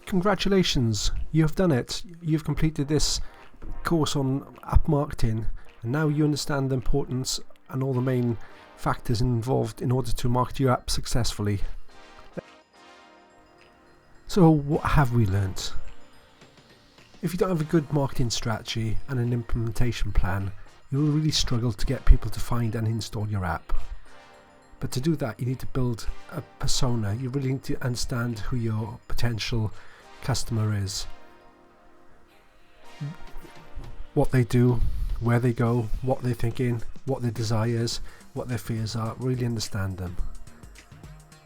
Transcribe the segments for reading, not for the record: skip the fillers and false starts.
Congratulations, you have done it. You've completed this course on app marketing, and now you understand the importance and all the main factors involved in order to market your app successfully. So what have we learnt? If you don't have a good marketing strategy and an implementation plan, you will really struggle to get people to find and install your app. But to do that, you need to build a persona. You really need to understand who your potential customer is, what they do, where they go, what they're thinking, what their desires, what their fears are. Really understand them.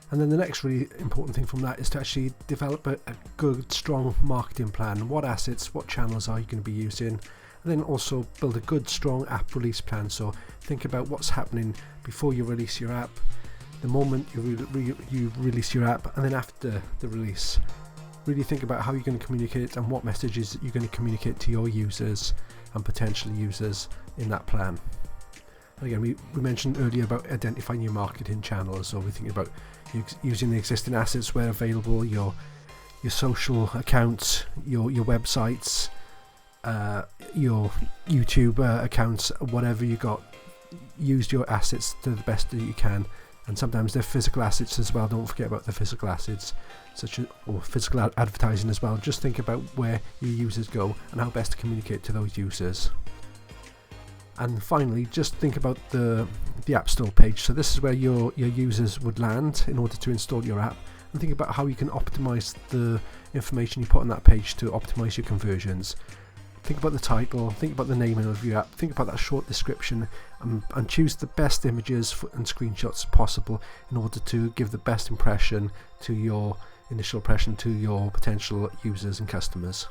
And then the next really important thing from that is to actually develop a good, strong marketing plan. What assets, what channels are you going to be using? And then also build a good, strong app release plan. So think about what's happening before you release your app, the moment you release your app, and then after the release. Really think about how you're going to communicate and what messages you're going to communicate to your users and potential users in that plan. And again, we mentioned earlier about identifying your marketing channels. So we're thinking about using the existing assets where available, your social accounts, your websites, your YouTube accounts, whatever you got. Use your assets to the best that you can, and sometimes they're physical assets as well. Don't forget about the physical assets, or physical advertising as well. Just think about where your users go and how best to communicate to those users. And finally, just think about the App Store page. So this is where your users would land in order to install your app, and think about how you can optimize the information you put on that page to optimize your conversions. Think about the title, think about the naming of your app, think about that short description, and choose the best images and screenshots possible in order to give the best impression to your initial impression to your potential users and customers.